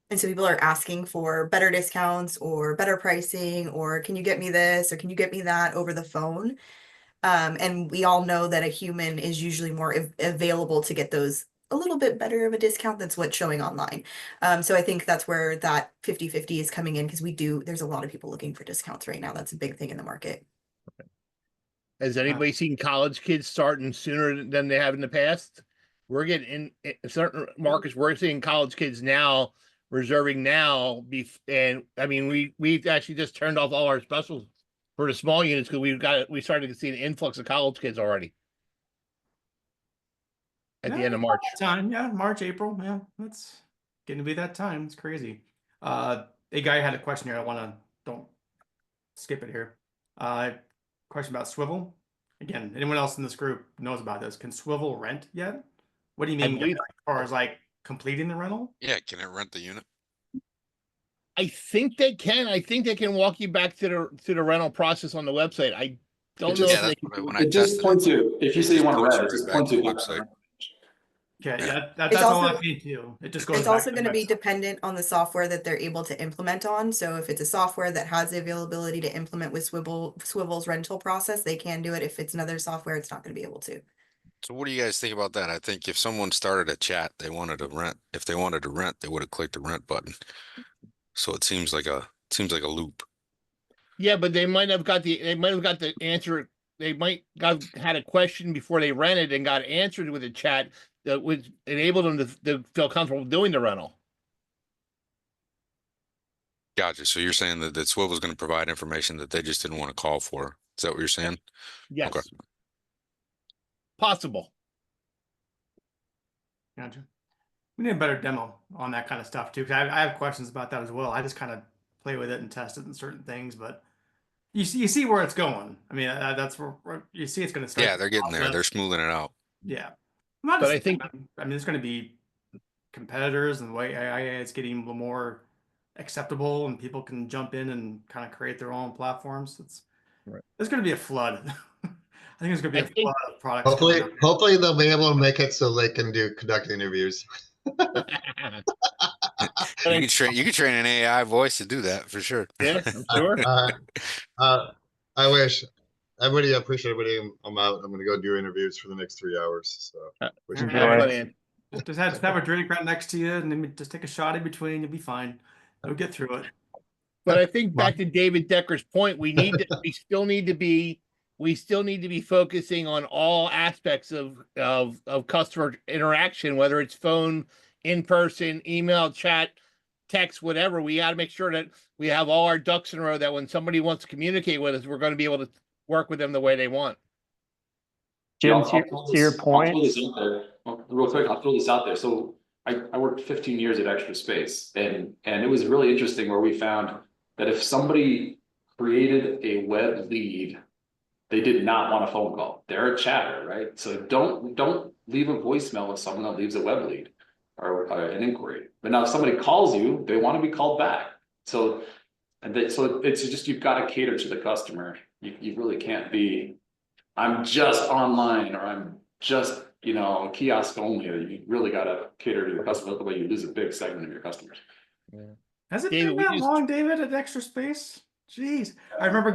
And so people are asking for better discounts or better pricing, or can you get me this, or can you get me that over the phone? And we all know that a human is usually more available to get those a little bit better of a discount. That's what's showing online. So I think that's where that 50-50 is coming in because there's a lot of people looking for discounts right now. That's a big thing in the market. Has anybody seen college kids starting sooner than they have in the past? We're getting in certain markets, we're seeing college kids now reserving now. And I mean, we've actually just turned off all our specials for the small units because we started to see an influx of college kids already at the end of March. March, April. Yeah, it's getting to be that time. It's crazy. A guy had a question here. Don't skip it here. Question about swivel. Again, anyone else in this group knows about this? Can swivel rent yet? What do you mean? As far as like completing the rental? Yeah, can it rent the unit? I think they can. I think they can walk you back to the rental process on the website. I don't know if they can. It just points you, if you say you want to rent, it just points you to the website. Okay, that's all I need to. It just goes. It's also going to be dependent on the software that they're able to implement on. So if it's a software that has the availability to implement with Swivel's rental process, they can do it. If it's another software, it's not going to be able to. So what do you guys think about that? I think if someone started a chat, they wanted to rent. If they wanted to rent, they would have clicked the rent button. So it seems like a loop. Yeah, but they might have got the answer. They might have had a question before they rented and got answered with a chat that would enable them to feel comfortable doing the rental. Gotcha. So you're saying that Swivel is going to provide information that they just didn't want to call for. Is that what you're saying? Yes. Okay. Possible. Gotcha. We need a better demo on that kind of stuff too. Because I have questions about that as well. I just kind of play with it and test it in certain things, but you see where it's going. I mean, that's where you see it's going to start. Yeah, they're getting there. They're smoothing it out. Yeah. But I think, I mean, there's going to be competitors, and the way AI is getting a little more acceptable, and people can jump in and kind of create their own platforms. There's going to be a flood. I think there's going to be a flood of products. Hopefully they'll be able to make it so they can conduct interviews. You can train an AI voice to do that for sure. Yeah, I'm sure. I wish. I really appreciate everybody. I'm out. I'm going to go do interviews for the next 3 hours. So just have a drink right next to you, and then just take a shot in between. You'll be fine. You'll get through it. But I think back to David Decker's point, we still need to be focusing on all aspects of customer interaction, whether it's phone, in person, email, chat, text, whatever. We got to make sure that we have all our ducks in a row, that when somebody wants to communicate with us, we're going to be able to work with them the way they want. Jim, Yeah, to your point, I'll throw this out there. Real quick, I'll throw this out there. So I worked 15 years at Extra Space, and it was really interesting where we found that if somebody created a web lead, they did not want a phone call. They're a chatter, right? So don't leave a voicemail with someone that leaves a web lead or an inquiry. But now if somebody calls you, they want to be called back. So it's just, you've got to cater to the customer. You really can't be, I'm just online, or I'm just, kiosk only. You really got to cater to the customer. The way you lose a big segment of your customers. Yeah. Has it been that long, David, at Extra Space? Jeez. I remember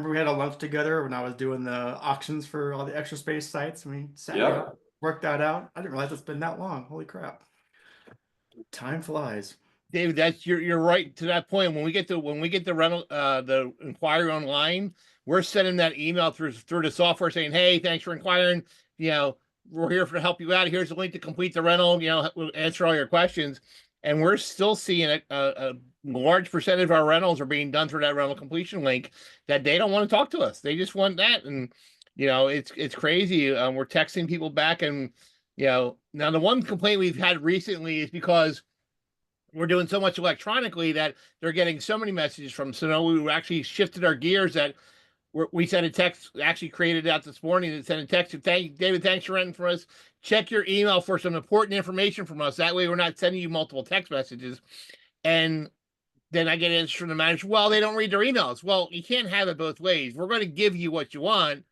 we had a lunch together when I was doing the auctions for all the Extra Space sites. We sat down, worked that out. I didn't realize it's been that long. Holy crap. Time flies. David, you're right to that point. When we get the rental, the inquiry online, we're sending that email through the software saying, "Hey, thanks for inquiring. We're here to help you out. Here's the link to complete the rental. We'll answer all your questions." And we're still seeing a large percentage of our rentals are being done through that rental completion link, that they don't want to talk to us. They just want that. And, it's crazy. We're texting people back, and, now the one complaint we've had recently is because we're doing so much electronically that they're getting so many messages from. So now we actually shifted our gears, that we sent a text, actually created out this morning, and sent a text. David, thanks for renting for us. Check your email for some important information from us. That way we're not sending you multiple text messages. And then I get an answer from the manager, well, they don't read their emails. Well, you can't have it both ways. We're going to give you what you want.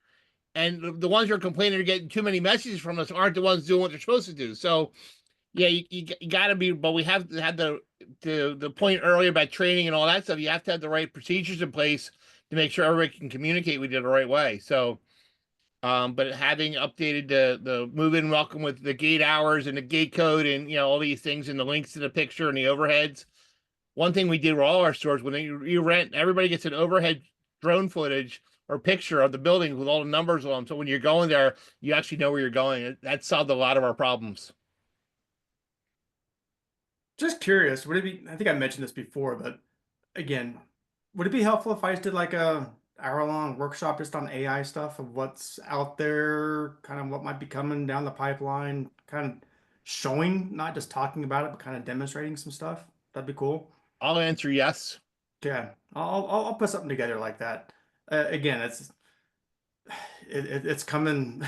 And the ones who are complaining are getting too many messages from us aren't the ones doing what they're supposed to do. So yeah, you got to be, but we have to have the point earlier about training and all that stuff. You have to have the right procedures in place to make sure everybody can communicate with you the right way. So, but having updated the move-in welcome with the gate hours and the gate code and, all these things and the links to the picture and the overheads. One thing we did with all our stores, when you rent, everybody gets an overhead drone footage or picture of the buildings with all the numbers on them. So when you're going there, you actually know where you're going. That solved a lot of our problems. Just curious, would it be, I think I mentioned this before, but again, would it be helpful if I just did like a hour-long workshop just on AI stuff of what's out there, kind of what might be coming down the pipeline, kind of showing, not just talking about it, but kind of demonstrating some stuff? That'd be cool. I'll answer yes. Yeah, I'll put something together like that. Again, it's coming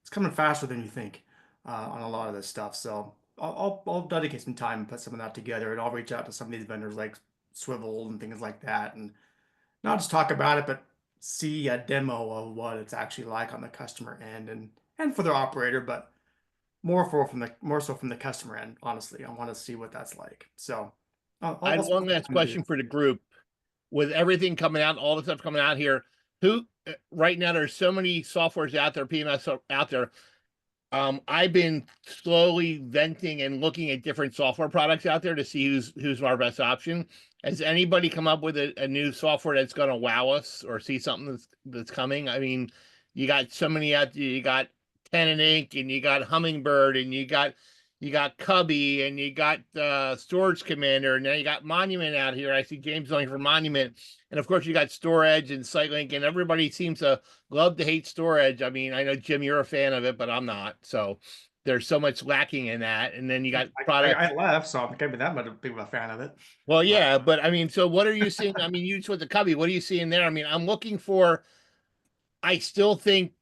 it's coming faster than you think on a lot of this stuff. So I'll dedicate some time and put some of that together, and I'll reach out to some of these vendors like Swivel and things like that, and not just talk about it, but see a demo of what it's actually like on the customer end and for their operator, but more so from the customer end. Honestly, I want to see what that's like. So I had one last question for the group. With everything coming out, all the stuff coming out here, right now there's so many softwares out there, PMS out there. I've been slowly venting and looking at different software products out there to see who's our best option. Has anybody come up with a new software that's going to wow us or see something that's coming? I mean, you got so many out there. You got Pen and Ink, and you got Hummingbird, and you got Cubby, and you got Storage Commander, and now you got Monument out here. I see James going for Monument, and of course you got StoreEdge and SiteLink, and everybody seems to love to hate StoreEdge. I mean, I know Jim, you're a fan of it, but I'm not. So there's so much lacking in that, and then you got product. I left, so I can't be that much big of a fan of it. Well, yeah, but I mean, so what are you seeing? I mean, you just with the Cubby, what are you seeing there? I mean, I'm looking for. I still think.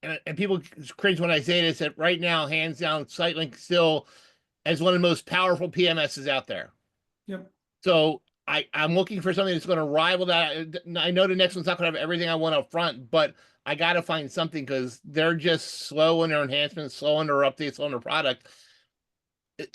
And people cringe when I say this, that right now, hands down, SiteLink still as one of the most powerful PMSs out there. Yep. So I'm looking for something that's going to rival that. I know the next one's not going to have everything I want up front, but I got to find something because they're just slow in their enhancements, slow in their updates, slow in their product.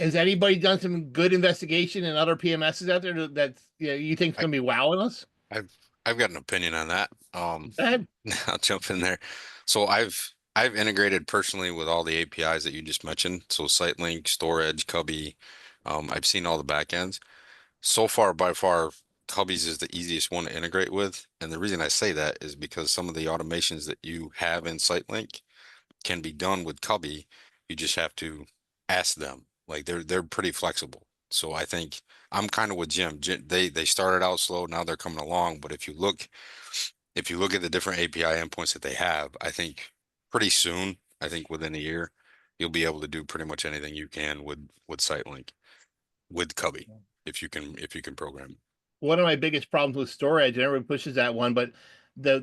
Has anybody done some good investigation in other PMSs out there that you think is going to be wowing us? I've got an opinion on that. Go ahead. I'll jump in there. So I've integrated personally with all the APIs that you just mentioned. So SiteLink, StoreEdge, Cubby. I've seen all the backends. So far, by far, Cubbies is the easiest one to integrate with. And the reason I say that is because some of the automations that you have in SiteLink can be done with Cubby. You just have to ask them. Like they're pretty flexible. So I think I'm kind of with Jim. They started out slow, now they're coming along. But if you look at the different API endpoints that they have, I think pretty soon, I think within a year, you'll be able to do pretty much anything you can with SiteLink with Cubby if you can program. One of my biggest problems with storage, and everyone pushes that one, but the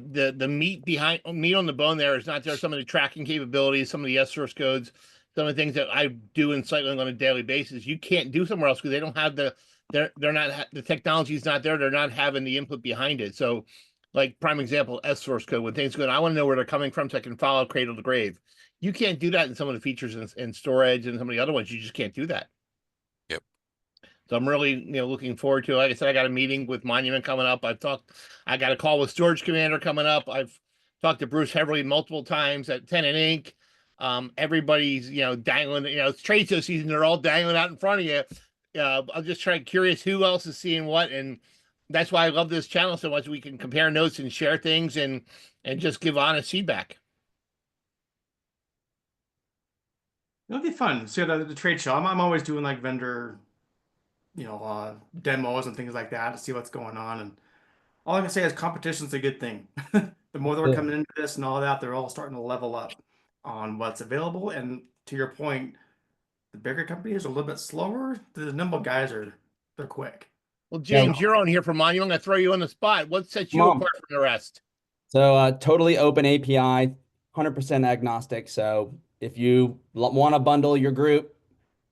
meat on the bone there is not there. Some of the tracking capabilities, some of the S-source codes, some of the things that I do in SiteLink on a daily basis, you can't do somewhere else because they don't have the technology is not there. They're not having the input behind it. So, like prime example, S-source code, when things go, I want to know where they're coming from so I can follow cradle to grave. You can't do that in some of the features in storage and some of the other ones. You just can't do that. Yep. So I'm really, looking forward to it. Like I said, I got a meeting with Monument coming up. I got a call with Storage Commander coming up. I've talked to Bruce Heverly multiple times at Tenant Inc. Everybody's, dangling, it's trade show season. They're all dangling out in front of you. I'm just curious who else is seeing what. And that's why I love this channel so much. We can compare notes and share things and just give honest feedback. It'll be fun. So the trade show, I'm always doing like vendor, demos and things like that to see what's going on. And all I can say is competition's a good thing. The more that we're coming into this and all that, they're all starting to level up on what's available. And to your point, the bigger companies are a little bit slower. The nimble guys they're quick. Well, James, you're on here for Monument. I'm going to throw you on the spot. What sets you apart from the rest? So totally open API, 100% agnostic. So if you want to bundle your group,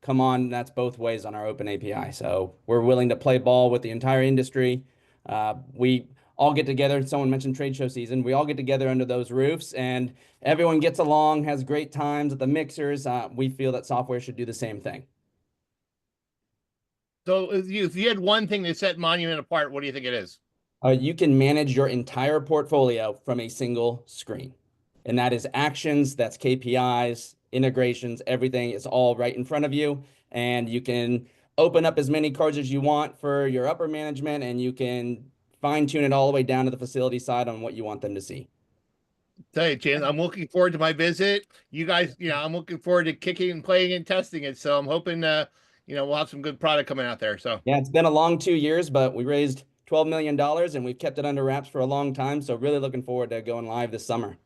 come on, that's both ways on our open API. So we're willing to play ball with the entire industry. We all get together. Someone mentioned trade show season. We all get together under those roofs and everyone gets along, has great times at the mixers. We feel that software should do the same thing. So if you had one thing that set Monument apart, what do you think it is? You can manage your entire portfolio from a single screen. And that is actions, that's KPIs, integrations, everything is all right in front of you. And you can open up as many cards as you want for your upper management, and you can fine tune it all the way down to the facility side on what you want them to see. Tell you, Jan, I'm looking forward to my visit. You guys, I'm looking forward to kicking and playing and testing it. So I'm hoping, we'll have some good product coming out there. So yeah, it's been a long 2 years, but we raised $12 million and we've kept it under wraps for a long time. So really looking forward to going live this summer.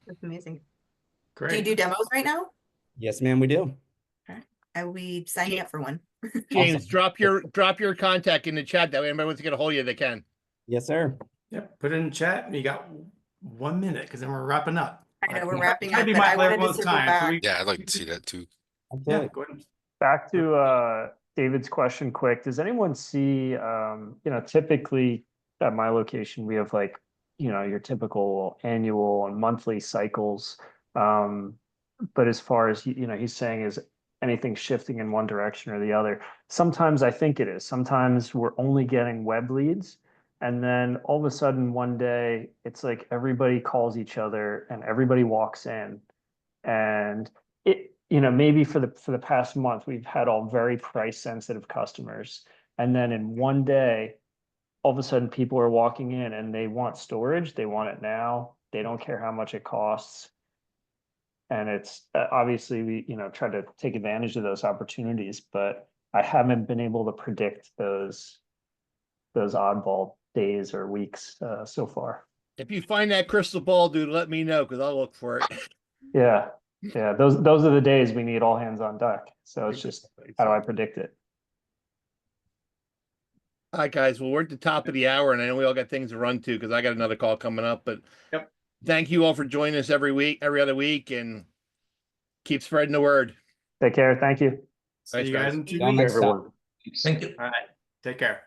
That's amazing. Great. Do you do demos right now? Yes, ma'am, we do. Okay. Are we signing up for one? James, awesome. drop your contact in the chat. That way anybody wants to get a hold of you, they can. Yes, sir. Yep. Put it in chat. You got 1 minute because then we're wrapping up. I know we're wrapping up. Maybe But my I wanted to everyone's circle time. back. Yeah, I'd like to see that too. Yeah, go ahead. Back to David's question quick. Does anyone see, typically at my location, we have like, your typical annual and monthly cycles. But as far as, he's saying is anything shifting in one direction or the other. Sometimes I think it is. Sometimes we're only getting web leads. And then all of a sudden one day it's like everybody calls each other and everybody walks in. And it, maybe for the past month, we've had all very price sensitive customers. And then in one day, all of a sudden people are walking in and they want storage. They want it now. They don't care how much it costs. And it's obviously we, try to take advantage of those opportunities, but I haven't been able to predict those oddball days or weeks so far. If you find that crystal ball, dude, let me know because I'll look for it. Yeah. Those are the days we need all hands on deck. So it's just, how do I predict it? All right, guys. Well, we're at the top of the hour, and I know we all got things to run to because I got another call coming up. But yep. Thank you all for joining us every other week, and keep spreading the word. Take care. Thank you. See you guys in 2 weeks. weeks. Everyone. Thank you. All right. Take care.